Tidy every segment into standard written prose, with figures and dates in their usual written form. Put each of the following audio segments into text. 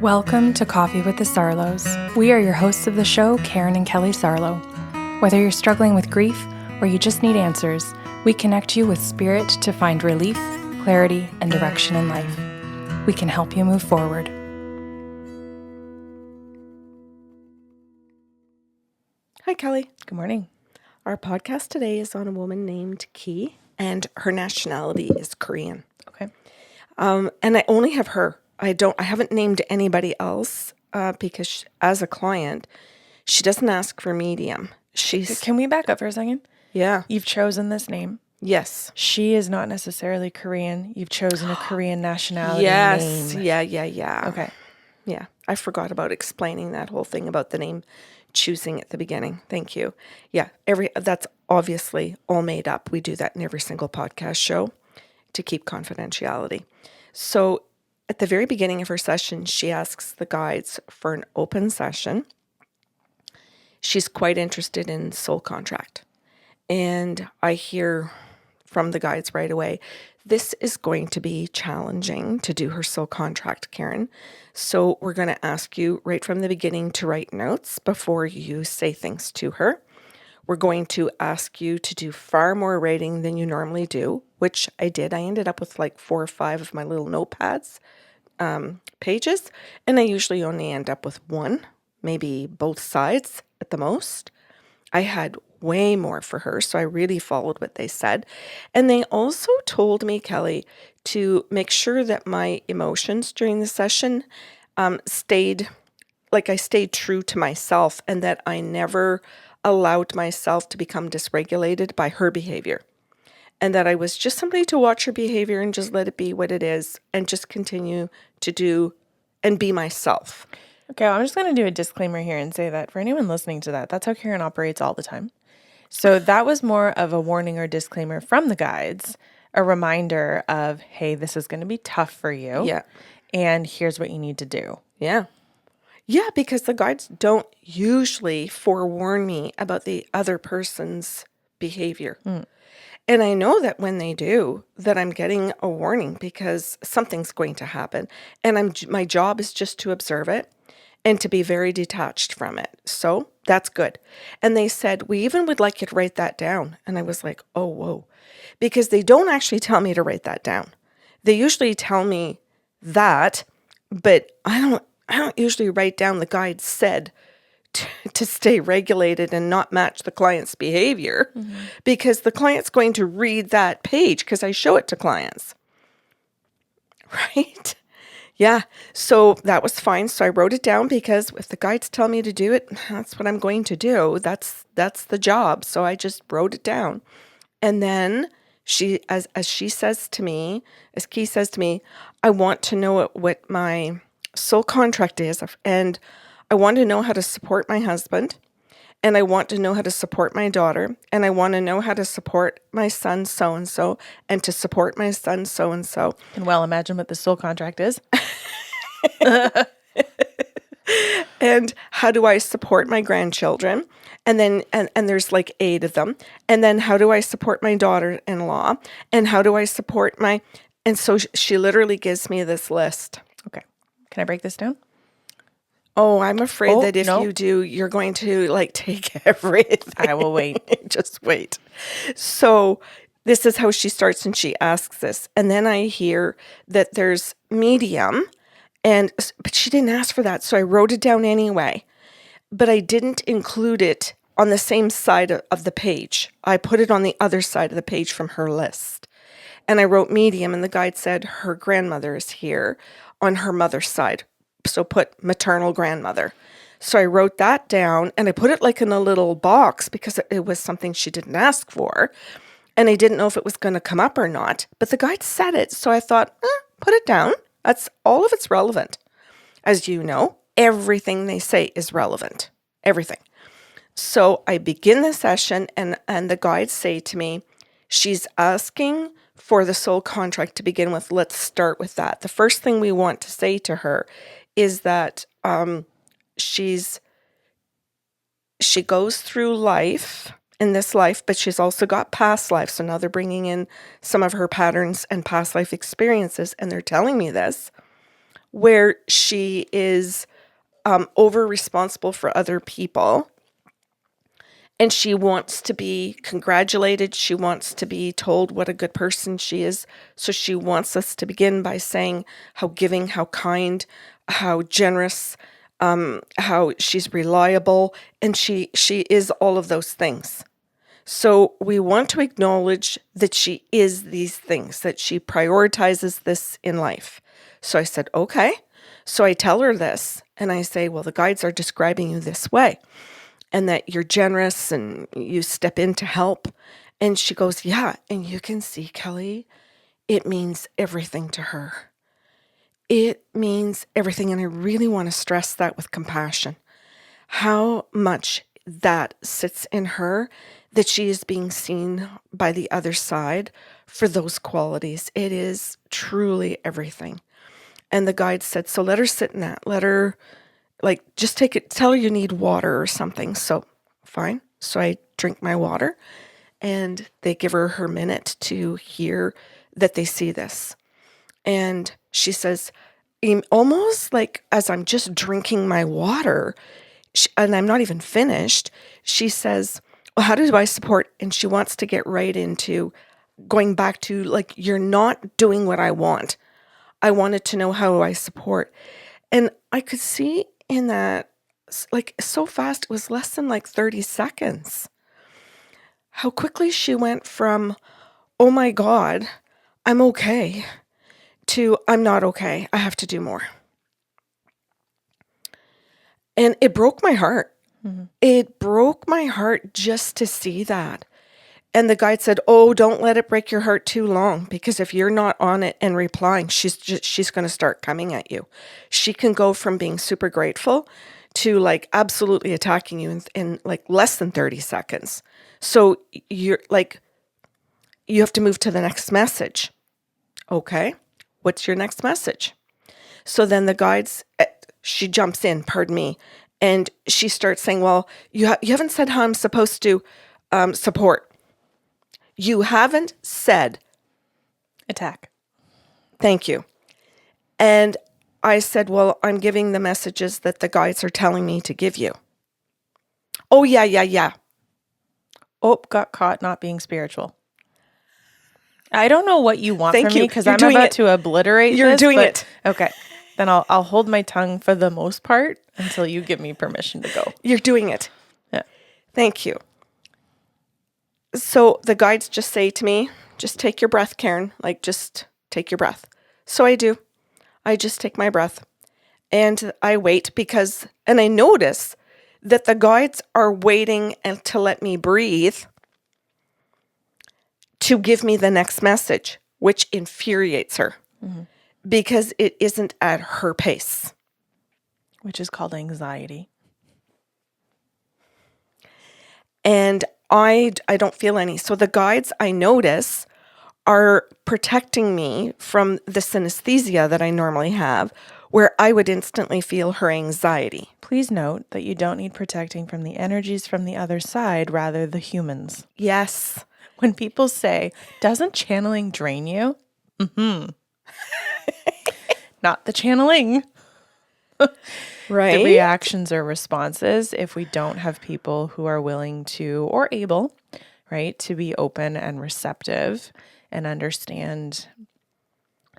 Welcome to Coffee with the Sarlos. We are your hosts of the show, Karen and Kelly Sarlo. Whether you're struggling with grief or you just need answers, we connect you with spirit to find relief, clarity, and direction in life. We can help you move forward. Hi, Kelly. Good morning. Our podcast today is on a woman named Ki, and her nationality is Korean. Okay. And I only have her. I haven't named anybody else because as a client, she doesn't ask for medium. Can we back up for a second? Yeah. You've chosen this name. Yes. She is not necessarily Korean. You've chosen a Korean nationality Yes. name. Yeah. Okay. Yeah. I forgot about explaining that whole thing about the name choosing at the beginning. Thank you. Yeah. That's obviously all made up. We do that in every single podcast show to keep confidentiality. So at the very beginning of her session, she asks the guides for an open session. She's quite interested in soul contract. And I hear from the guides right away, this is going to be challenging to do her soul contract, Karen. So we're going to ask you right from the beginning to write notes before you say things to her. We're going to ask you to do far more writing than you normally do, which I did. I ended up with like 4 or 5 of my little notepads, pages, and I usually only end up with one, maybe both sides at the most. I had way more for her, so I really followed what they said. And they also told me, Kelly, to make sure that my emotions during the session stayed true to myself, and that I never allowed myself to become dysregulated by her behavior. And that I was just somebody to watch her behavior and just let it be what it is and just continue to do and be myself. Okay, I'm just going to do a disclaimer here and say that for anyone listening to that, that's how Karen operates all the time. So that was more of a warning or disclaimer from the guides, a reminder of, hey, this is going to be tough for you. Yeah. And here's what you need to do. Yeah. Yeah, because the guides don't usually forewarn me about the other person's behavior. And I know that when they do, that I'm getting a warning because something's going to happen. And my job is just to observe it and to be very detached from it. So that's good. And they said, we even would like you to write that down. And I was like, oh, whoa. Because they don't actually tell me to write that down. They usually tell me that, but I don't usually write down the guide said to stay regulated and not match the client's behavior, because the client's going to read that page because I show it to clients. Right? Yeah. So that was fine. So I wrote it down because if the guides tell me to do it, that's what I'm going to do. That's the job. So I just wrote it down. And then as Ki says to me, I want to know what my soul contract is, and I want to know how to support my husband, and I want to know how to support my daughter, and I want to know how to support my son so-and-so, and to support my son so-and-so. Can well imagine what the soul contract is. And how do I support my grandchildren? And then, and there's like 8 of them. And then how do I support my daughter-in-law? And how do I support and so she literally gives me this list. Okay. Can I break this down? Oh, I'm afraid that if you do, you're going to like take everything. I will wait. Just wait. So this is how she starts, and she asks this. And then I hear that there's medium, but she didn't ask for that. So I wrote it down anyway, but I didn't include it on the same side of the page. I put it on the other side of the page from her list. And I wrote medium, and the guide said her grandmother is here on her mother's side. So put maternal grandmother. So I wrote that down, and I put it like in a little box because it was something she didn't ask for. And I didn't know if it was going to come up or not, but the guide said it. So I thought, put it down. That's all of it's relevant. As you know, everything they say is relevant. Everything. So I begin the session, and the guides say to me, she's asking for the soul contract to begin with. Let's start with that. The first thing we want to say to her is that she goes through life in this life, but she's also got past life. So now they're bringing in some of her patterns and past life experiences, and they're telling me this. where she is over responsible for other people. And she wants to be congratulated. She wants to be told what a good person she is. So she wants us to begin by saying how giving, how kind, how generous, how she's reliable. And she is all of those things. So we want to acknowledge that she is these things, that she prioritizes this in life. So I said, okay. So I tell her this and I say, well, the guides are describing you this way, and that you're generous and you step in to help. And she goes, yeah. And you can see, Kelly, it means everything to her. It means everything. And I really want to stress that with compassion, how much that sits in her, that she is being seen by the other side for those qualities. It is truly everything. And the guide said, so let her sit in that. Let her, like, just take it, tell her you need water or something. So fine. So I drink my water and they give her her minute to hear that they see this. And she says, almost like as I'm just drinking my water, and I'm not even finished, she says, well, how do I support? And she wants to get right into going back to, like, you're not doing what I want. I wanted to know, how do I support? And I could see in that, like, so fast, it was less than like 30 seconds, how quickly she went from, oh my God, I'm okay, to I'm not okay. I have to do more. And it broke my heart. Mm-hmm. It broke my heart just to see that. And the guide said, oh, don't let it break your heart too long, because if you're not on it and replying, she's going to start coming at you. She can go from being super grateful to like absolutely attacking you in like less than 30 seconds. So you're like, you have to move to the next message. Okay, what's your next message? So then the guides, she jumps in, pardon me, and she starts saying, well, you haven't said how I'm supposed to support. You haven't said attack. Thank you. And I said, well, I'm giving the messages that the guides are telling me to give you. Oh, yeah. Oh, got caught not being spiritual. I don't know what you want from me, because I'm about to obliterate You're this. You're doing it. Okay. Then I'll hold my tongue for the most part until you give me permission to go. You're doing it. Yeah. Thank you. So the guides just say to me, just take your breath, Karen. Like, just take your breath. So I do. I just take my breath and I wait and I notice that the guides are waiting to let me breathe to give me the next message, which infuriates her because it isn't at her pace. Which is called anxiety. And I don't feel any. So the guides, I notice, are protecting me from the synesthesia that I normally have, where I would instantly feel her anxiety. Please note that you don't need protecting from the energies from the other side, rather the humans. Yes. When people say, doesn't channeling drain you? Mm-hmm. Not the channeling. Right. The reactions or responses, if we don't have people who are willing to, or able, right, to be open and receptive and understand,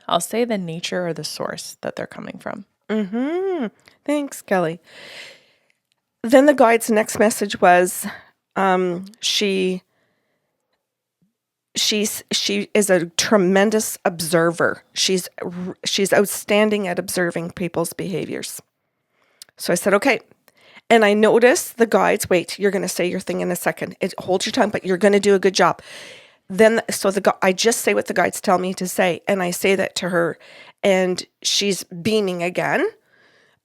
I'll say, the nature or the source that they're coming from. Mm-hmm. Thanks, Kelly. Then the guide's next message was, she is a tremendous observer. She's outstanding at observing people's behaviors. So I said, okay. And I noticed the guides, wait, you're going to say your thing in a second. Hold your tongue, but you're going to do a good job. Then, I just say what the guides tell me to say. And I say that to her, and she's beaming again,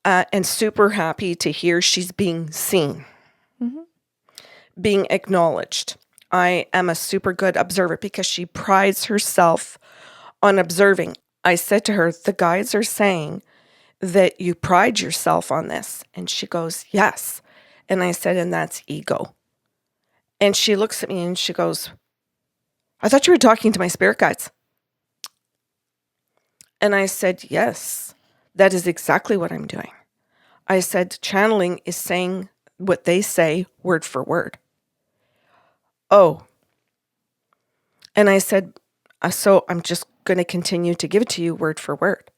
and super happy to hear she's being seen, being acknowledged. I am a super good observer because she prides herself on observing. I said to her, the guides are saying that you pride yourself on this. And she goes, yes. And I said, and that's ego. And she looks at me and she goes, I thought you were talking to my spirit guides. And I said, yes. That is exactly what I'm doing. I said, channeling is saying what they say word for word. Oh. And I said, so I'm just going to continue to give it to you word for word.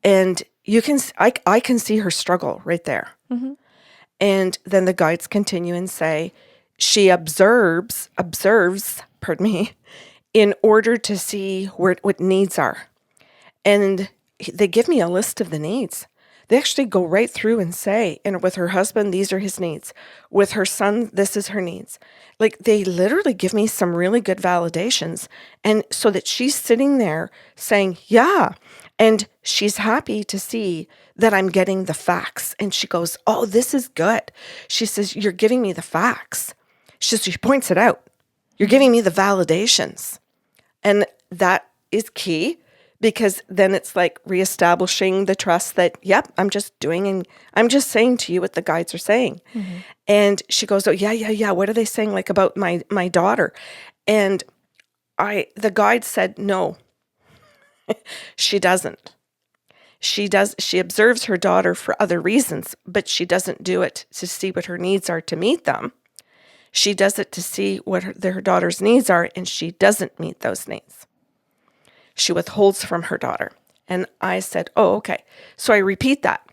And you can, I can see her struggle right there. Mm-hmm. And then the guides continue and say, she observes, pardon me, in order to see what needs are. And they give me a list of the needs. They actually go right through and say, and with her husband, these are his needs. With her son, this is her needs. Like, they literally give me some really good validations. And so that she's sitting there saying, yeah. And she's happy to see that I'm getting the facts. And she goes, oh, this is good. She says, you're giving me the facts. She points it out. You're giving me the validations. And that is key. Because then it's like reestablishing the trust that, yep, I'm just doing and I'm just saying to you what the guides are saying. Mm-hmm. And she goes, oh, yeah. What are they saying like about my daughter? And the guide said, no, she doesn't. She observes her daughter for other reasons, but she doesn't do it to see what her needs are to meet them. She does it to see what her daughter's needs are, and she doesn't meet those needs. She withholds from her daughter. And I said, oh, okay. So I repeat that.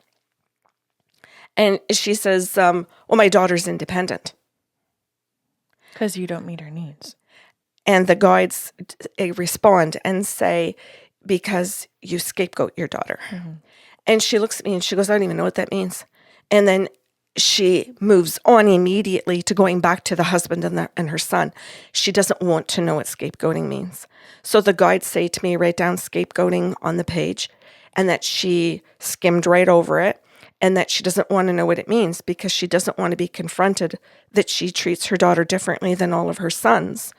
And she says, well, my daughter's independent. Because you don't meet her needs. And the guides respond and say, because you scapegoat your daughter. Mm-hmm. And she looks at me and she goes, I don't even know what that means. And then she moves on immediately to going back to the husband and her son. She doesn't want to know what scapegoating means. So the guides say to me, write down scapegoating on the page, and that she skimmed right over it, and that she doesn't want to know what it means because she doesn't want to be confronted that she treats her daughter differently than all of her sons,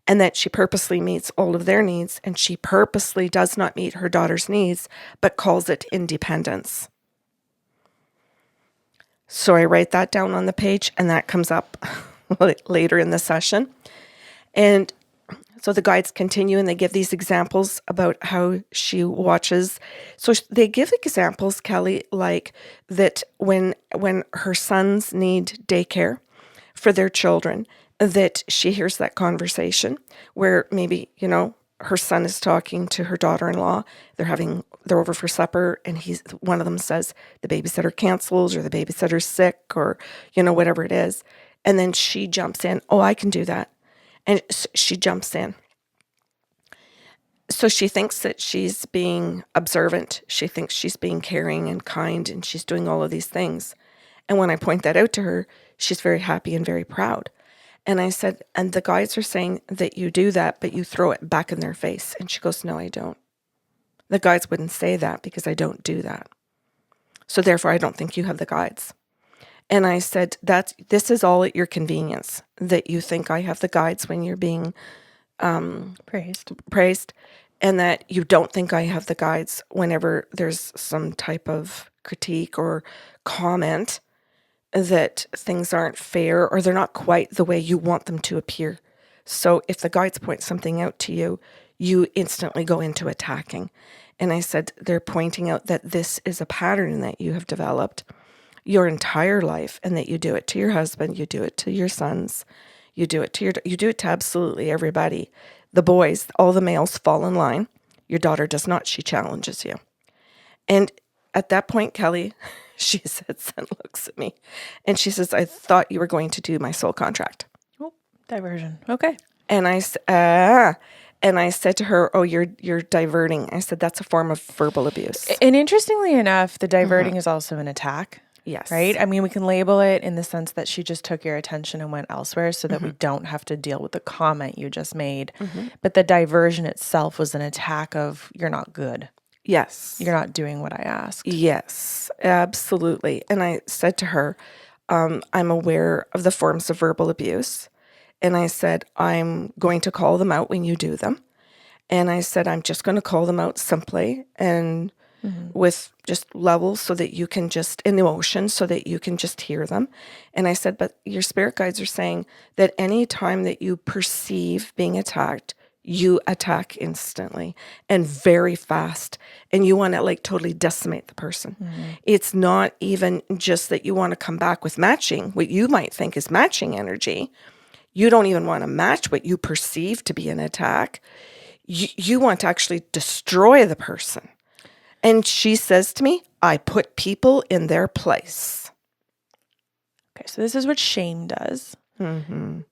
and that she purposely meets all of their needs, and she purposely does not meet her daughter's needs, but calls it independence. So I write that down on the page, and that comes up later in the session. And so the guides continue, and they give these examples about how she watches. So they give examples, Kelly, like that when her sons need daycare for their children, that she hears that conversation where maybe, her son is talking to her daughter-in-law. They're over for supper, and one of them says the babysitter cancels or the babysitter's sick or, whatever it is. And then she jumps in. Oh, I can do that. And she jumps in. So she thinks that she's being observant. She thinks she's being caring and kind, and she's doing all of these things. And when I point that out to her, she's very happy and very proud. And I said, and the guides are saying that you do that, but you throw it back in their face. And she goes, no, I don't. The guides wouldn't say that because I don't do that. So therefore, I don't think you have the guides. And I said, this is all at your convenience, that you think I have the guides when you're being praised, and that you don't think I have the guides whenever there's some type of critique or comment that things aren't fair or they're not quite the way you want them to appear. So if the guides point something out to you, you instantly go into attacking. And I said, they're pointing out that this is a pattern that you have developed your entire life, and that you do it to your husband, you do it to your sons, you do it to absolutely everybody. The boys, all the males fall in line. Your daughter does not. She challenges you. And at that point, Kelly, she sits and looks at me and she says, I thought you were going to do my soul contract. Oh, diversion. Okay. And I said to her, oh, you're diverting. I said, that's a form of verbal abuse. And interestingly enough, the diverting is also an attack. Yes. Right? I mean, we can label it in the sense that she just took your attention and went elsewhere so that we don't have to deal with the comment you just made. Mm-hmm. But the diversion itself was an attack of, you're not good. Yes. You're not doing what I asked. Yes, absolutely. And I said to her, I'm aware of the forms of verbal abuse. And I said, I'm going to call them out when you do them. And I said, I'm just going to call them out simply and with just levels so that you can just, in emotion, so that you can just hear them. And I said, but your spirit guides are saying that any time that you perceive being attacked, you attack instantly and very fast, and you want to like totally decimate the person. It's not even just that you want to come back with matching, what you might think is matching energy. You don't even want to match what you perceive to be an attack. You want to actually destroy the person. And she says to me, I put people in their place. Okay, so this is what shame does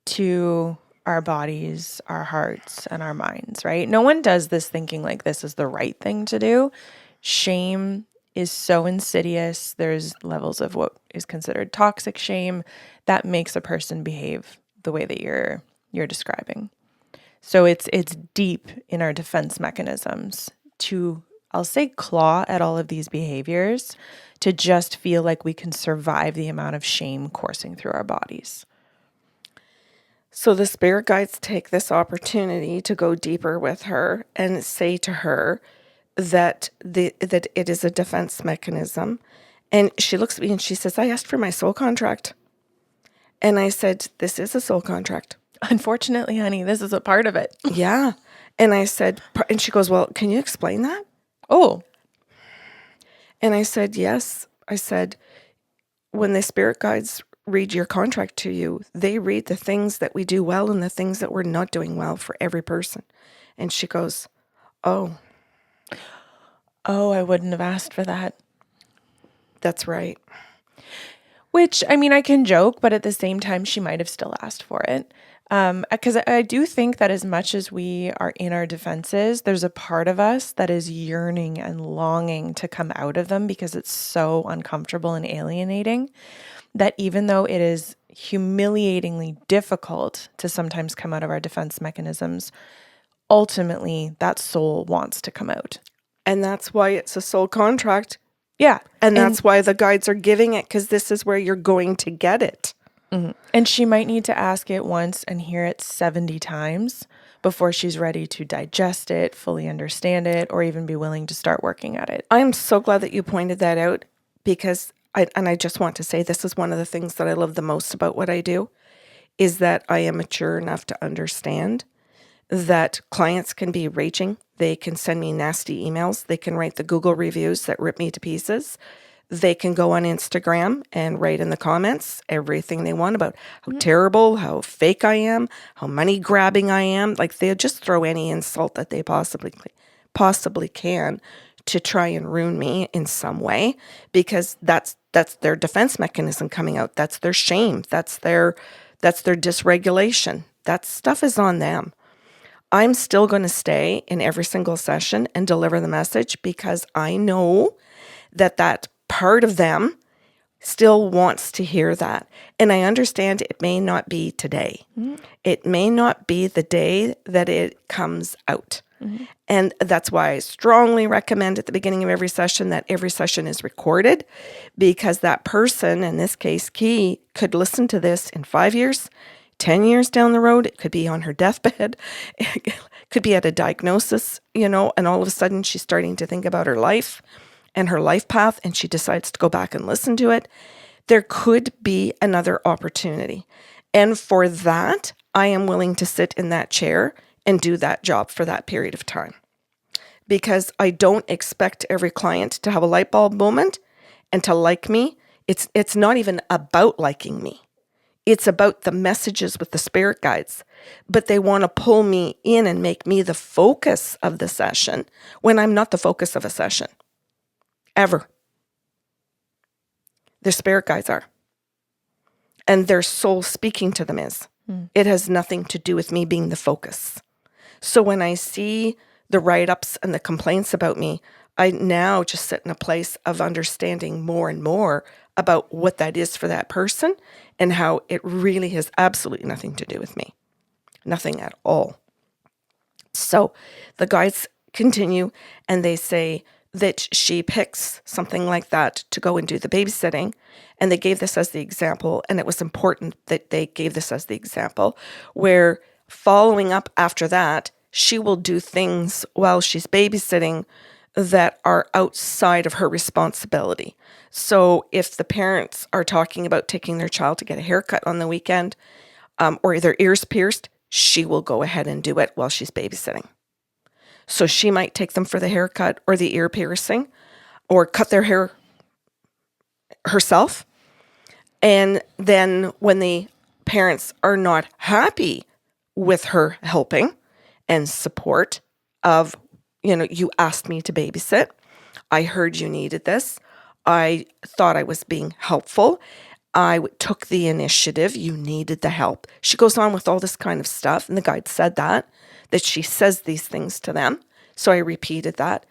to our bodies, our hearts, and our minds, right? No one does this thinking like this is the right thing to do. Shame is so insidious. There's levels of what is considered toxic shame that makes a person behave the way that you're describing. So it's deep in our defense mechanisms to, I'll say, claw at all of these behaviors to just feel like we can survive the amount of shame coursing through our bodies. So the spirit guides take this opportunity to go deeper with her and say to her that that it is a defense mechanism. And she looks at me and she says, I asked for my soul contract. And I said, this is a soul contract. Unfortunately, honey, this is a part of it. Yeah. And I said, and she goes, well, can you explain that? Oh. And I said, yes. I said, when the spirit guides read your contract to you, they read the things that we do well and the things that we're not doing well for every person. And she goes, oh, I wouldn't have asked for that. That's right. Which, I mean, I can joke, but at the same time, she might have still asked for it. Because I do think that as much as we are in our defenses, there's a part of us that is yearning and longing to come out of them because it's so uncomfortable and alienating that even though it is humiliatingly difficult to sometimes come out of our defense mechanisms, ultimately that soul wants to come out. And that's why it's a soul contract. Yeah. And that's why the guides are giving it, because this is where you're going to get it. Mm-hmm. And she might need to ask it once and hear it 70 times before she's ready to digest it, fully understand it, or even be willing to start working at it. I'm so glad that you pointed that out, because I just want to say this is one of the things that I love the most about what I do, is that I am mature enough to understand that clients can be raging. They can send me nasty emails. They can write the Google reviews that rip me to pieces. They can go on Instagram and write in the comments everything they want about how terrible, how fake I am, how money grabbing I am. Like, they'll just throw any insult that they possibly can to try and ruin me in some way, because that's their defense mechanism coming out. That's their shame. That's their dysregulation. That stuff is on them. I'm still going to stay in every single session and deliver the message, because I know that part of them still wants to hear that. And I understand it may not be today. Mm-hmm. It may not be the day that it comes out. Mm-hmm. And that's why I strongly recommend at the beginning of every session that every session is recorded, because that person, in this case, Key, could listen to this in 5 years, 10 years down the road. It could be on her deathbed. It could be at a diagnosis, and all of a sudden she's starting to think about her life and her life path, and she decides to go back and listen to it. There could be another opportunity. And for that, I am willing to sit in that chair and do that job for that period of time, because I don't expect every client to have a light bulb moment and to like me. It's not even about liking me. It's about the messages with the spirit guides, but they want to pull me in and make me the focus of the session when I'm not the focus of a session. Ever. Their spirit guides are. And their soul speaking to them is. It has nothing to do with me being the focus. So when I see the write-ups and the complaints about me, I now just sit in a place of understanding more and more about what that is for that person and how it really has absolutely nothing to do with me. Nothing at all. So the guides continue, and they say that she picks something like that to go and do the babysitting. And they gave this as the example, and it was important that they gave this as the example, where following up after that, she will do things while she's babysitting that are outside of her responsibility. So if the parents are talking about taking their child to get a haircut on the weekend, or their ears pierced, she will go ahead and do it while she's babysitting. So she might take them for the haircut or the ear piercing or cut their hair herself. And then when the parents are not happy with her helping and support of, you asked me to babysit. I heard you needed this. I thought I was being helpful. I took the initiative. You needed the help. She goes on with all this kind of stuff. And the guide said that she says these things to them. So I repeated that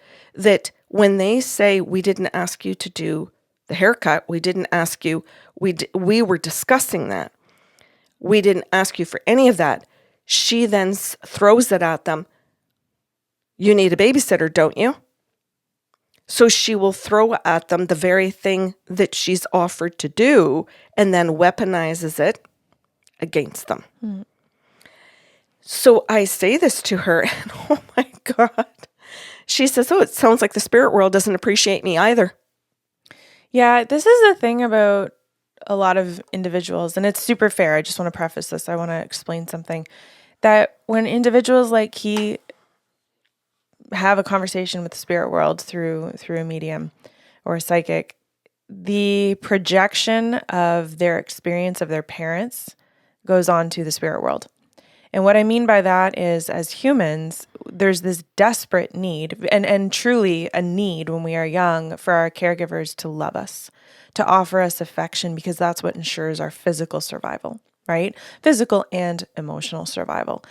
when they say, we didn't ask you to do the haircut, we didn't ask you, we were discussing that. We didn't ask you for any of that. She then throws it at them. You need a babysitter, don't you? So she will throw at them the very thing that she's offered to do and then weaponizes it against them. Mm. So I say this to her and oh my God, she says, it sounds like the spirit world doesn't appreciate me either. Yeah, this is the thing about a lot of individuals, and it's super fair. I just want to preface this. I want to explain something that when individuals like he have a conversation with the spirit world through a medium or a psychic, the projection of their experience of their parents goes on to the spirit world. And what I mean by that is, as humans, there's this desperate need and truly a need when we are young for our caregivers to love us, to offer us affection, because that's what ensures our physical survival, right? Physical and emotional survival.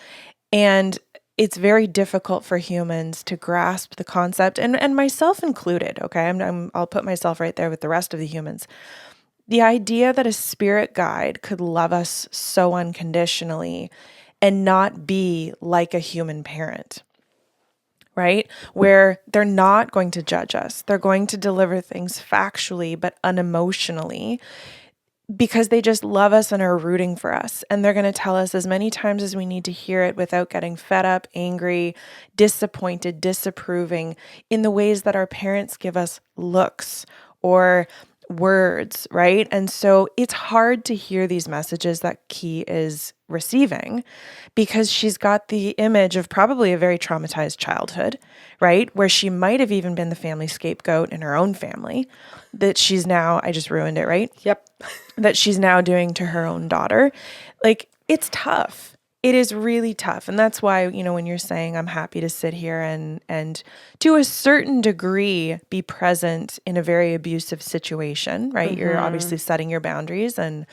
And it's very difficult for humans to grasp the concept, and myself included, okay? I'll put myself right there with the rest of the humans. The idea that a spirit guide could love us so unconditionally and not be like a human parent, right? Where they're not going to judge us. They're going to deliver things factually, but unemotionally, because they just love us and are rooting for us. And they're going to tell us as many times as we need to hear it without getting fed up, angry, disappointed, disapproving, in the ways that our parents give us looks or words, right? And so it's hard to hear these messages that Key is receiving because she's got the image of probably a very traumatized childhood, right? Where she might have even been the family scapegoat in her own family that she's now, I just ruined it, right? Yep. That she's now doing to her own daughter. Like, it's tough. It is really tough. And that's why, when you're saying I'm happy to sit here and to a certain degree be present in a very abusive situation, right? Mm-hmm. You're obviously setting your boundaries and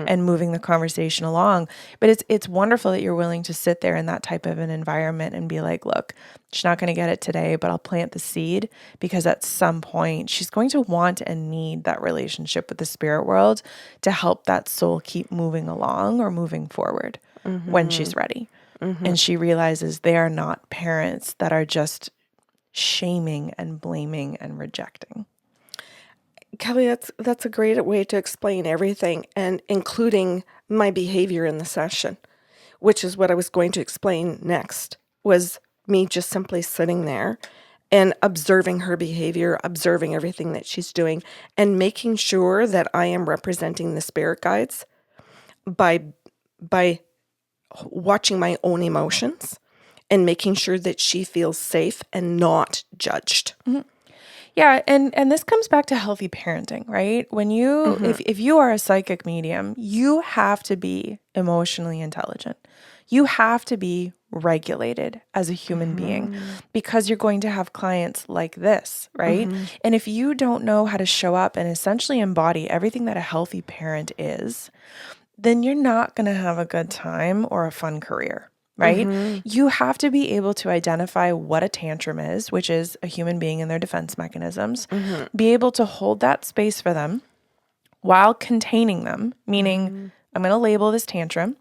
moving the conversation along. But it's wonderful that you're willing to sit there in that type of an environment and be like, look, she's not going to get it today, but I'll plant the seed, because at some point she's going to want and need that relationship with the spirit world to help that soul keep moving along or moving forward. Mm-hmm. When she's ready. Mm-hmm. And she realizes they are not parents that are just shaming and blaming and rejecting. Kelly, that's a great way to explain everything, and including my behavior in the session, which is what I was going to explain next, was me just simply sitting there and observing her behavior, observing everything that she's doing, and making sure that I am representing the spirit guides by watching my own emotions and making sure that she feels safe and not judged. Mm-hmm. Yeah, and this comes back to healthy parenting, right? When you, if you are a psychic medium, you have to be emotionally intelligent. You have to be regulated as a human being, because you're going to have clients like this, right? And if you don't know how to show up and essentially embody everything that a healthy parent is, then you're not going to have a good time or a fun career, right? You have to be able to identify what a tantrum is, which is a human being and their defense mechanisms, be able to hold that space for them while containing them, meaning I'm going to label this tantrum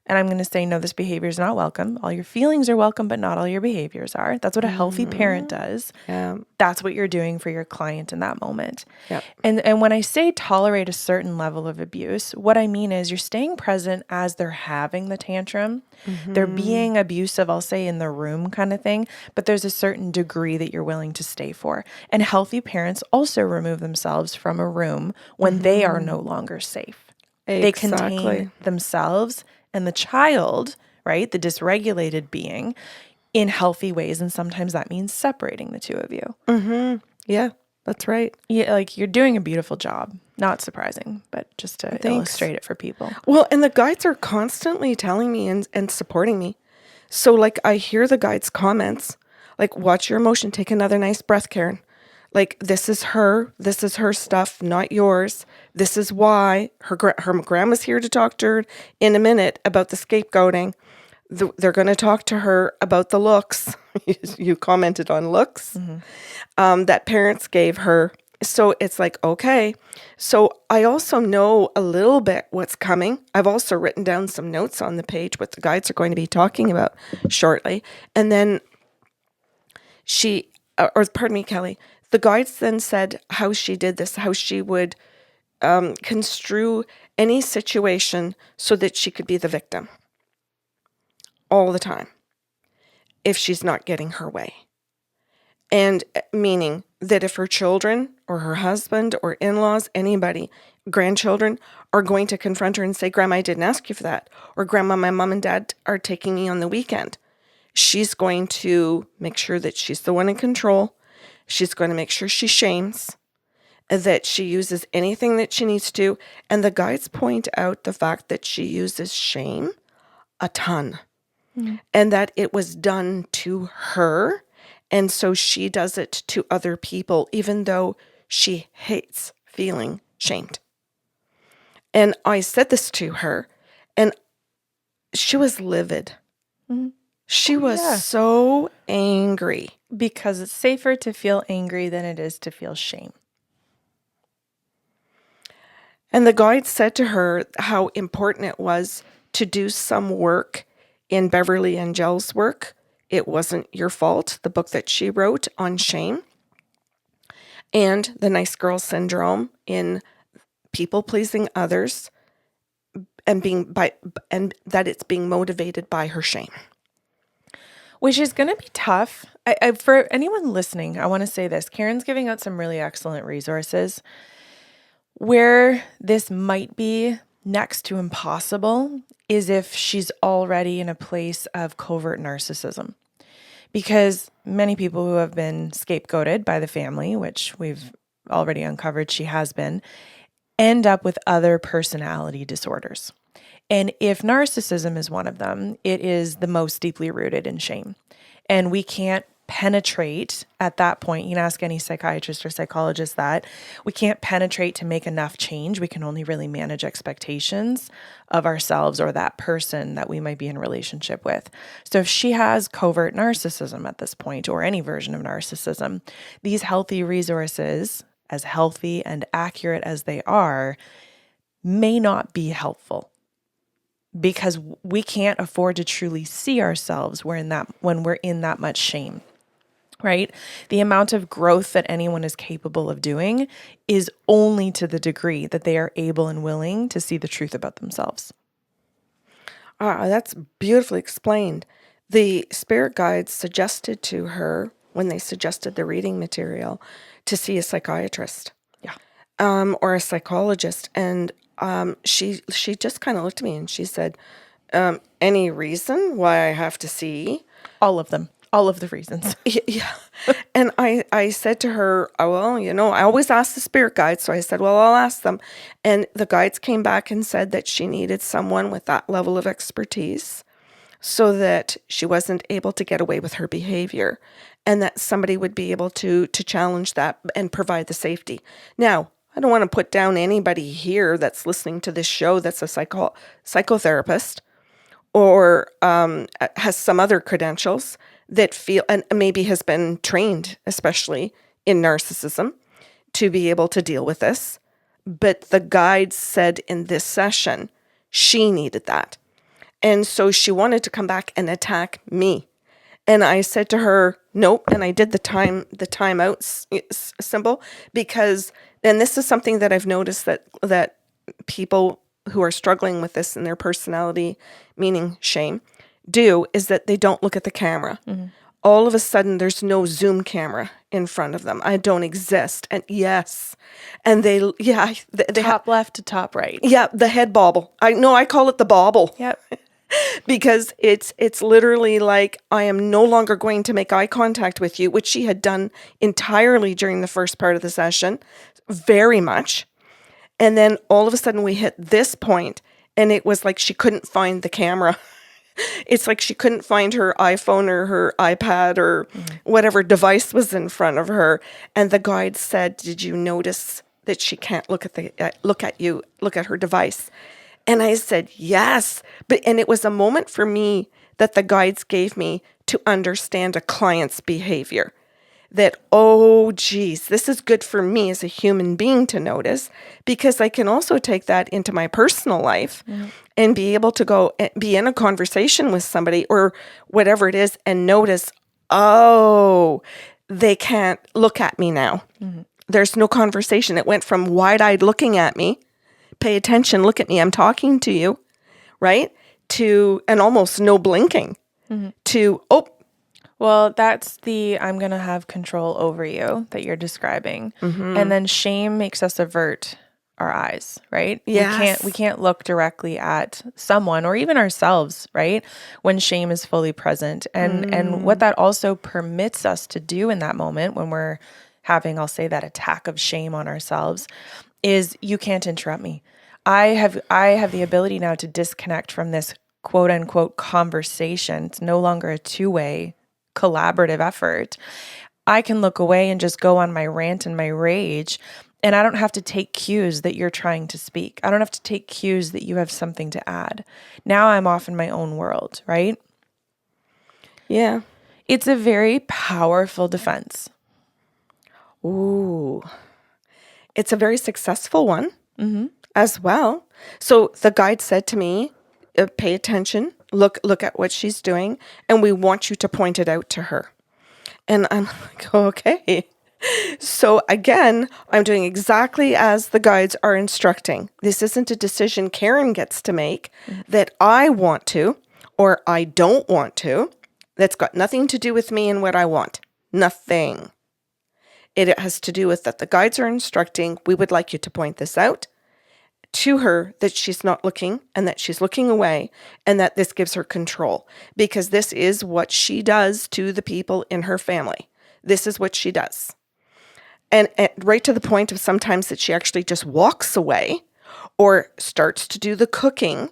and I'm going to say, no, this behavior is not welcome. All your feelings are welcome, but not all your behaviors are. That's what a healthy parent does. Yeah. That's what you're doing for your client in that moment. Yep. And when I say tolerate a certain level of abuse, what I mean is you're staying present as they're having the tantrum. They're being abusive, I'll say, in the room kind of thing, but there's a certain degree that you're willing to stay for. And healthy parents also remove themselves from a room when they are no longer safe. Exactly. They contain themselves and the child right? The dysregulated being in healthy ways. And sometimes that means separating the two of you. Mm-hmm. Yeah, that's right. Yeah, like you're doing a beautiful job. Not surprising, but just to Thanks. illustrate it for people. Well, and the guides are constantly telling me and supporting me. So like I hear the guides' comments, like watch your emotion, take another nice breath, Karen. Like this is her stuff, not yours. This is why her grandma's here to talk to her in a minute about the scapegoating. They're going to talk to her about the looks. You commented on looks that parents gave her. So it's like, okay. So I also know a little bit what's coming. I've also written down some notes on the page what the guides are going to be talking about shortly. And then Kelly, the guides then said how she did this, how she would construe any situation so that she could be the victim all the time if she's not getting her way. And meaning that if her children or her husband or in-laws, anybody, grandchildren are going to confront her and say, Grandma, I didn't ask you for that. Or Grandma, my mom and dad are taking me on the weekend. She's going to make sure that she's the one in control. She's going to make sure she shames, that she uses anything that she needs to. And the guides point out the fact that she uses shame a ton and that it was done to her. And so she does it to other people, even though she hates feeling shamed. And I said this to her, and she was livid. Mm-hmm. She was so angry. Because it's safer to feel angry than it is to feel shame. And the guide said to her how important it was to do some work in Beverly and Jell's work. It Wasn't Your Fault, the book that she wrote on shame, and the nice girl syndrome in people pleasing others, and that it's being motivated by her shame. Which is going to be tough. For anyone listening, I want to say this. Karen's giving out some really excellent resources. Where this might be next to impossible is if she's already in a place of covert narcissism. Because many people who have been scapegoated by the family, which we've already uncovered she has been, end up with other personality disorders. And if narcissism is one of them, it is the most deeply rooted in shame. And we can't penetrate at that point. You can ask any psychiatrist or psychologist that. We can't penetrate to make enough change. We can only really manage expectations of ourselves or that person that we might be in a relationship with. So if she has covert narcissism at this point, or any version of narcissism, these healthy resources, as healthy and accurate as they are, may not be helpful. Because we can't afford to truly see ourselves when we're in that much shame, right? The amount of growth that anyone is capable of doing is only to the degree that they are able and willing to see the truth about themselves. That's beautifully explained. The spirit guides suggested to her, when they suggested the reading material, to see a psychiatrist, or a psychologist, and she just kind of looked at me and she said, any reason why I have to see? All of them. All of the reasons. Yeah. And I said to her, well, I always ask the spirit guides. So I said, well, I'll ask them. And the guides came back and said that she needed someone with that level of expertise so that she wasn't able to get away with her behavior, and that somebody would be able to challenge that and provide the safety. Now, I don't want to put down anybody here that's listening to this show that's a psychotherapist or has some other credentials that feel, and maybe has been trained, especially in narcissism, to be able to deal with this. But the guide said in this session, she needed that. And so she wanted to come back and attack me. And I said to her, nope. And I did the timeout symbol, because, and this is something that I've noticed that people who are struggling with this in their personality, meaning shame, do, is that they don't look at the camera. Mm-hmm. All of a sudden, there's no Zoom camera in front of them. I don't exist. And yes. And they top left to top right. Yeah, the head bobble. I call it the bobble. Yep. because it's literally like, I am no longer going to make eye contact with you, which she had done entirely during the first part of the session, very much. And then all of a sudden we hit this point, and it was like she couldn't find the camera. It's like she couldn't find her iPhone or her iPad or whatever device was in front of her. And the guide said, "Did you notice that she can't look at her device?" And I said, "Yes." And it was a moment for me that the guides gave me to understand a client's behavior. That, oh, geez, this is good for me as a human being to notice, because I can also take that into my personal life and be able to go be in a conversation with somebody or whatever it is and notice, oh, they can't look at me now. There's no conversation. It went from wide-eyed looking at me, pay attention, look at me, I'm talking to you, right? To, and almost no blinking, to, oh, Well, that's the I'm going to have control over you that you're describing. And then shame makes us avert our eyes, right? Yes. We can't look directly at someone or even ourselves, right? When shame is fully present. And what that also permits us to do in that moment when we're having, I'll say, that attack of shame on ourselves is, you can't interrupt me. I have the ability now to disconnect from this quote unquote conversation. It's no longer a two-way collaborative effort. I can look away and just go on my rant and my rage, and I don't have to take cues that you're trying to speak. I don't have to take cues that you have something to add. Now I'm off in my own world, right? yeah. It's a very powerful defense. Ooh. It's a very successful one as well. So the guide said to me, pay attention, look at what she's doing, and we want you to point it out to her. And I'm like, okay. So again, I'm doing exactly as the guides are instructing. This isn't a decision Karen gets to make that I want to or I don't want to. That's got nothing to do with me and what I want. Nothing. It has to do with that the guides are instructing, we would like you to point this out to her, that she's not looking and that she's looking away, and that this gives her control, because this is what she does to the people in her family. This is what she does. And right to the point of sometimes that she actually just walks away or starts to do the cooking.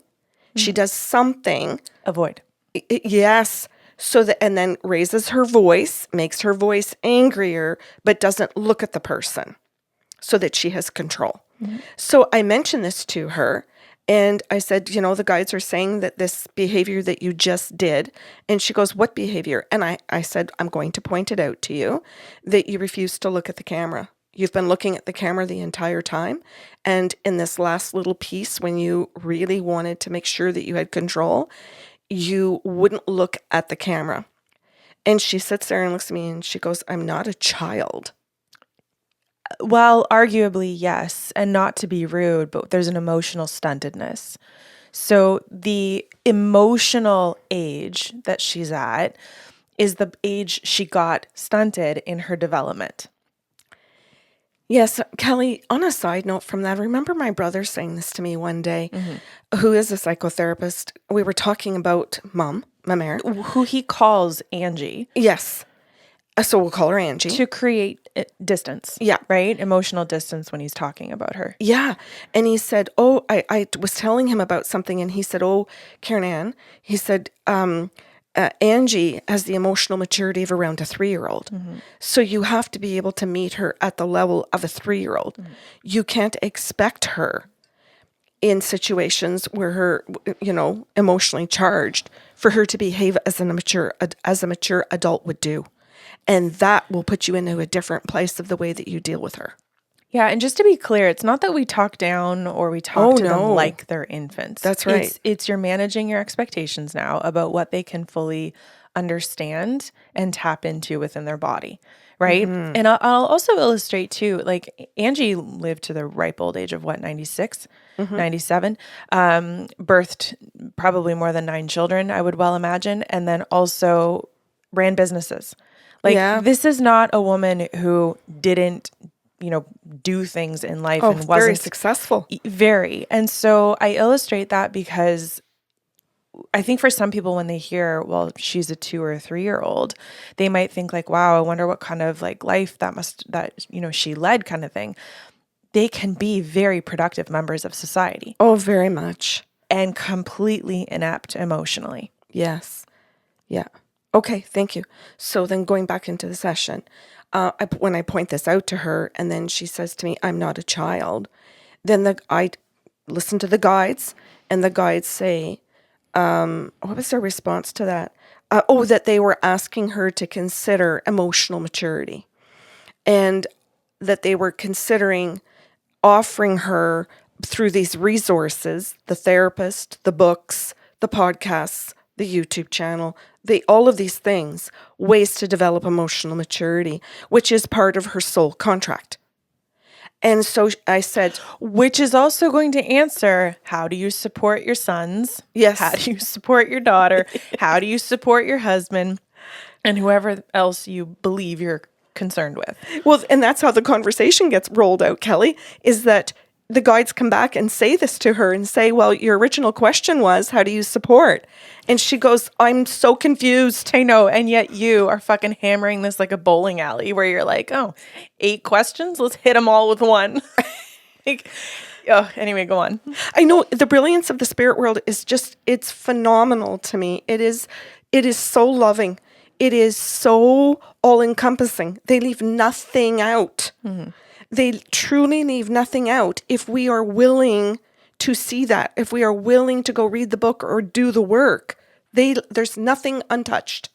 She does something. Avoid. Yes. So that, and then raises her voice, makes her voice angrier, but doesn't look at the person so that she has control. So I mentioned this to her, and I said, the guides are saying that this behavior that you just did. And she goes, what behavior? And I said, I'm going to point it out to you, that you refuse to look at the camera. You've been looking at the camera the entire time. And in this last little piece, when you really wanted to make sure that you had control, you wouldn't look at the camera. And she sits there and looks at me and she goes, I'm not a child. Well, arguably, yes. And not to be rude, but there's an emotional stuntedness. So the emotional age that she's at is the age she got stunted in her development. Yes, Kelly, on a side note from that, I remember my brother saying this to me one day, who is a psychotherapist. We were talking about Mom, my mare. Who he calls Angie. Yes. So we'll call her Angie. To create distance. Yeah. Right? Emotional distance when he's talking about her. Yeah. And he said, I was telling him about something, and he said, Karen Ann, he said, Angie has the emotional maturity of around a 3-year-old. So you have to be able to meet her at the level of a 3-year-old. You can't expect her in situations where her, emotionally charged, for her to behave as a mature adult would do. And that will put you into a different place of the way that you deal with her. Yeah, and just to be clear, it's not that we talk down or we talk to them like they're infants. That's right. It's you're managing your expectations now about what they can fully understand and tap into within their body, right? And I'll also illustrate too, like Angie lived to the ripe old age of 96, 97, birthed probably more than 9 children, I would well imagine, and then also ran businesses. This is not a woman who didn't do things in life and wasn't very successful. Very. And so I illustrate that because I think for some people when they hear, well, she's a 2 or a 3-year-old, they might think like, wow, I wonder what kind of like life she led kind of thing. They can be very productive members of society. Oh, very much. And completely inept emotionally. Yes. Yeah. Okay, thank you. So then going back into the session, when I point this out to her and then she says to me, I'm not a child, then I listen to the guides and the guides say, what was their response to that? That they were asking her to consider emotional maturity and that they were considering offering her through these resources, the therapist, the books, the podcasts, the YouTube channel, all of these things, ways to develop emotional maturity, which is part of her soul contract. And so I said, which is also going to answer, how do you support your sons? Yes. How do you support your daughter? How do you support your husband? And whoever else you believe you're concerned with. Well, and that's how the conversation gets rolled out, Kelly, is that the guides come back and say this to her and say, well, your original question was, how do you support? And she goes, I'm so confused. I know. And yet you are fucking hammering this like a bowling alley where you're like, oh, 8 questions? Let's hit them all with one. Anyway, go on. I know the brilliance of the spirit world is just, it's phenomenal to me. It is so loving. It is so all-encompassing. They leave nothing out. Mm-hmm. They truly leave nothing out if we are willing to see that, if we are willing to go read the book or do the work. There's nothing untouched.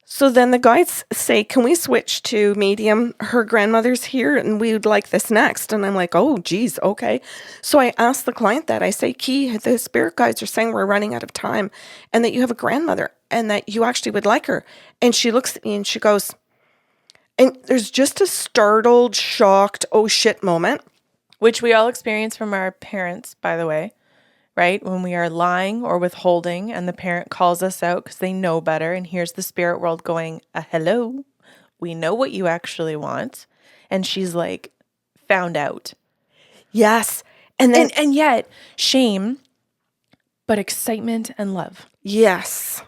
So then the guides say, can we switch to medium? Her grandmother's here and we would like this next. And I'm like, oh, geez, okay. So I asked the client that. I say, Key, the spirit guides are saying we're running out of time and that you have a grandmother and that you actually would like her. And she looks at me and she goes, and there's just a startled, shocked, oh shit moment. Which we all experience from our parents, by the way, right? When we are lying or withholding and the parent calls us out because they know better. And here's the spirit world going, hello, we know what you actually want. And she's like, found out. Yes. And then, and yet shame, but excitement and love. Yes.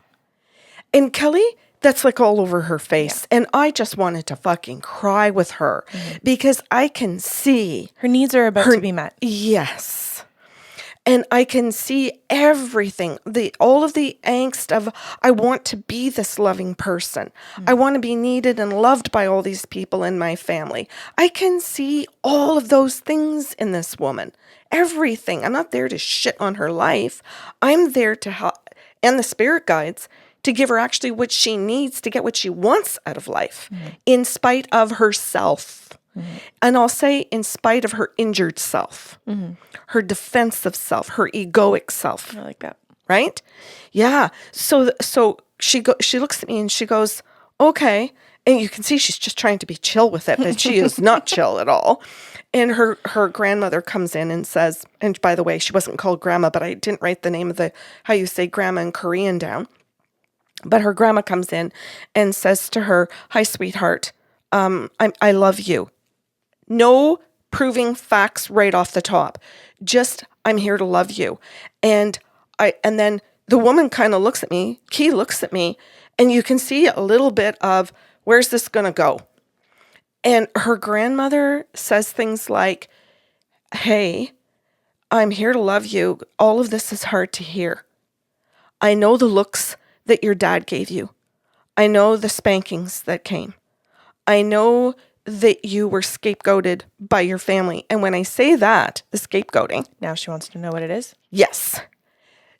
And Kelly, that's like all over her face. Yeah. And I just wanted to fucking cry with her because I can see her needs are about to be met. Yes. And I can see everything, all of the angst of, I want to be this loving person. I want to be needed and loved by all these people in my family. I can see all of those things in this woman. Everything. I'm not there to shit on her life. I'm there to help, and the spirit guides, to give her actually what she needs to get what she wants out of life, in spite of herself. And I'll say in spite of her injured self, her defensive self, her egoic self. I like that. Right? Yeah. So she looks at me and she goes, okay. And you can see she's just trying to be chill with it, but she is not chill at all. And her grandmother comes in and says, and by the way, she wasn't called grandma, but I didn't write the name of how you say grandma in Korean down. But her grandma comes in and says to her, hi, sweetheart, I love you. No proving facts right off the top. Just, I'm here to love you. And then the woman kind of looks at me, Key looks at me, and you can see a little bit of, where's this going to go? And her grandmother says things like, hey, I'm here to love you. All of this is hard to hear. I know the looks that your dad gave you. I know the spankings that came. I know that you were scapegoated by your family. And when I say that, the scapegoating. Now she wants to know what it is? Yes.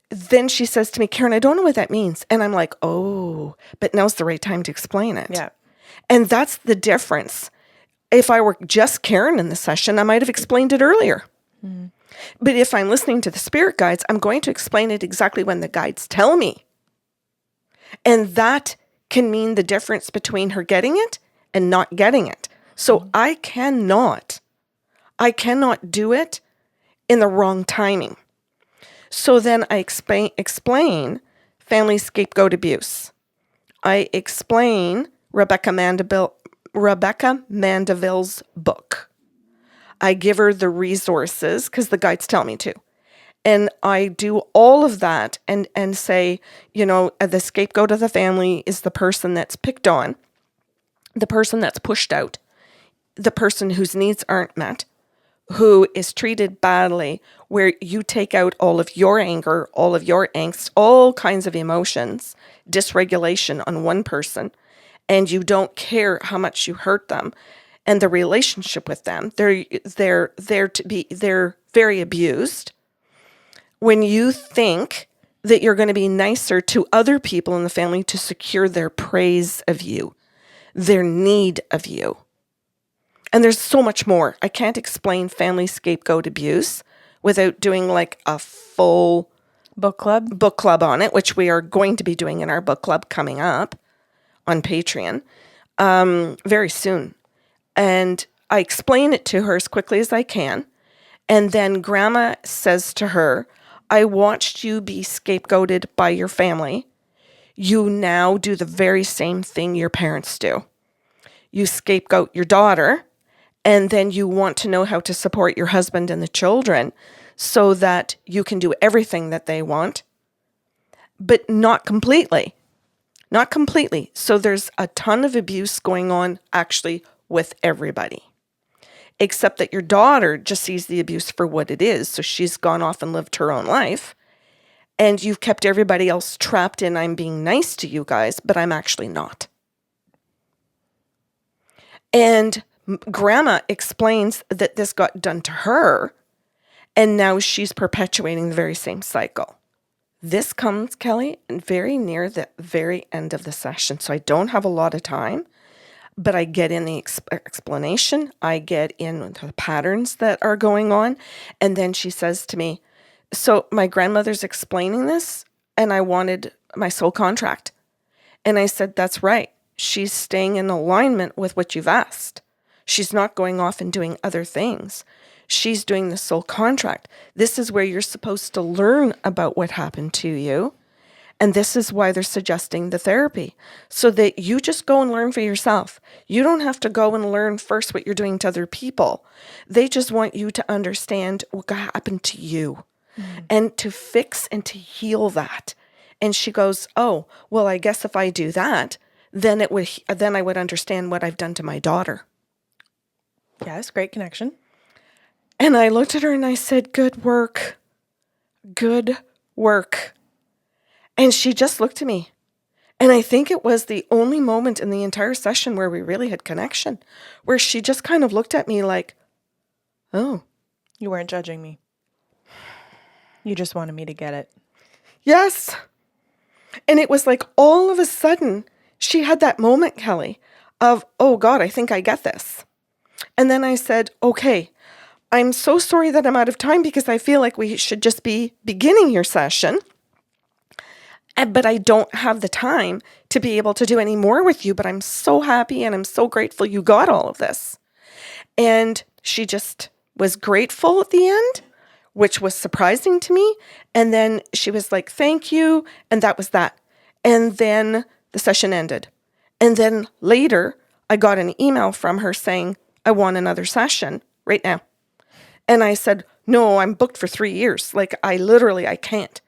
Then she says to me, Karen, I don't know what that means. And I'm like, oh, but now's the right time to explain it. Yeah. And that's the difference. If I were just Karen in the session, I might have explained it earlier. But if I'm listening to the spirit guides, I'm going to explain it exactly when the guides tell me. And that can mean the difference between her getting it and not getting it. So I cannot do it in the wrong timing. So then I explain family scapegoat abuse. I explain Rebecca Mandeville's book. I give her the resources because the guides tell me to. And I do all of that and say, the scapegoat of the family is the person that's picked on, the person that's pushed out, the person whose needs aren't met, who is treated badly, where you take out all of your anger, all of your angst, all kinds of emotions, dysregulation on one person, and you don't care how much you hurt them and the relationship with them. They're very abused. When you think that you're going to be nicer to other people in the family to secure their praise of you, their need of you. And there's so much more. I can't explain family scapegoat abuse without doing like a full Book club on it, which we are going to be doing in our book club coming up on Patreon very soon. And I explain it to her as quickly as I can. And then Grandma says to her, I watched you be scapegoated by your family. You now do the very same thing your parents do. You scapegoat your daughter, and then you want to know how to support your husband and the children so that you can do everything that they want, but not completely. Not completely. So there's a ton of abuse going on actually with everybody, except that your daughter just sees the abuse for what it is. So she's gone off and lived her own life. And you've kept everybody else trapped in, I'm being nice to you guys, but I'm actually not. And Grandma explains that this got done to her, and now she's perpetuating the very same cycle. This comes, Kelly, very near the very end of the session, so I don't have a lot of time, but I get in the explanation, I get in the patterns that are going on, and then she says to me, so my grandmother's explaining this, and I wanted my soul contract. And I said, that's right. She's staying in alignment with what you've asked. She's not going off and doing other things. She's doing the soul contract. This is where you're supposed to learn about what happened to you. And this is why they're suggesting the therapy, so that you just go and learn for yourself. You don't have to go and learn first what you're doing to other people. They just want you to understand what happened to you and to fix and to heal that. And she goes, oh, well, I guess if I do that, then I would understand what I've done to my daughter. Yes, great connection. And I looked at her and I said, good work. Good work. And she just looked at me. And I think it was the only moment in the entire session where we really had connection, where she just kind of looked at me like, oh. You weren't judging me. You just wanted me to get it. Yes. And it was like all of a sudden, she had that moment, Kelly, of, oh God, I think I get this. And then I said, okay, I'm so sorry that I'm out of time because I feel like we should just be beginning your session. But I don't have the time to be able to do any more with you, but I'm so happy and I'm so grateful you got all of this. And she just was grateful at the end, which was surprising to me. And then she was like, thank you. And that was that. And then the session ended. And then later, I got an email from her saying, I want another session right now. And I said, no, I'm booked for 3 years. Like I can't.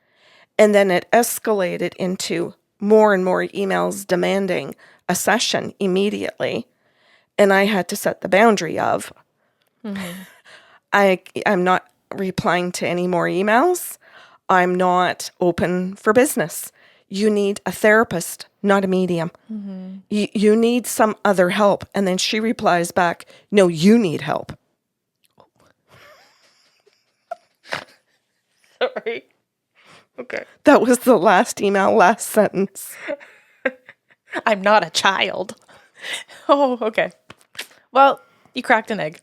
And then it escalated into more and more emails demanding a session immediately. And I had to set the boundary of, I'm not replying to any more emails. I'm not open for business. You need a therapist, not a medium. You need some other help. And then she replies back, no, you need help. Sorry. Okay. That was the last email, last sentence. I'm not a child. Oh, okay. Well, you cracked an egg.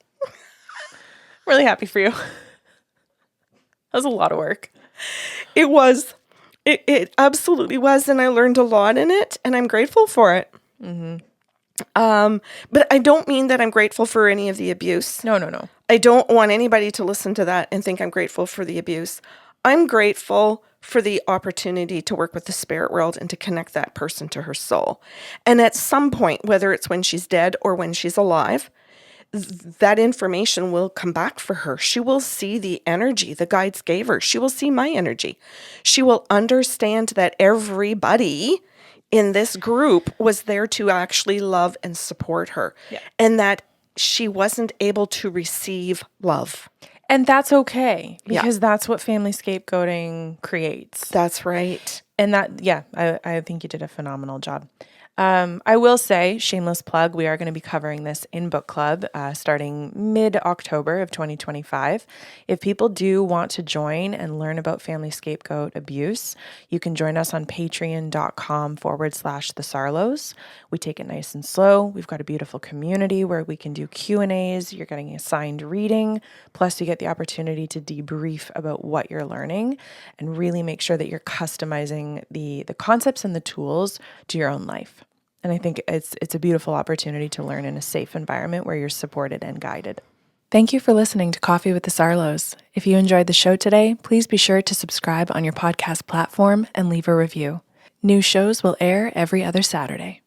Really happy for you. That was a lot of work. It was. It absolutely was. And I learned a lot in it. And I'm grateful for it. But I don't mean that I'm grateful for any of the abuse. No. I don't want anybody to listen to that and think I'm grateful for the abuse. I'm grateful for the opportunity to work with the spirit world and to connect that person to her soul. And at some point, whether it's when she's dead or when she's alive, that information will come back for her. She will see the energy the guides gave her. She will see my energy. She will understand that everybody in this group was there to actually love and support her, and that she wasn't able to receive love. And that's okay, because that's what family scapegoating creates. That's right. And I think you did a phenomenal job. I will say, shameless plug, we are going to be covering this in book club starting mid-October of 2025. If people do want to join and learn about family scapegoat abuse, you can join us on patreon.com/the Sarlos. We take it nice and slow. We've got a beautiful community where we can do Q&As. You're getting assigned reading. Plus, you get the opportunity to debrief about what you're learning and really make sure that you're customizing the concepts and the tools to your own life. And I think it's a beautiful opportunity to learn in a safe environment where you're supported and guided. Thank you for listening to Coffee with the Sarlos. If you enjoyed the show today, please be sure to subscribe on your podcast platform and leave a review. New shows will air every other Saturday.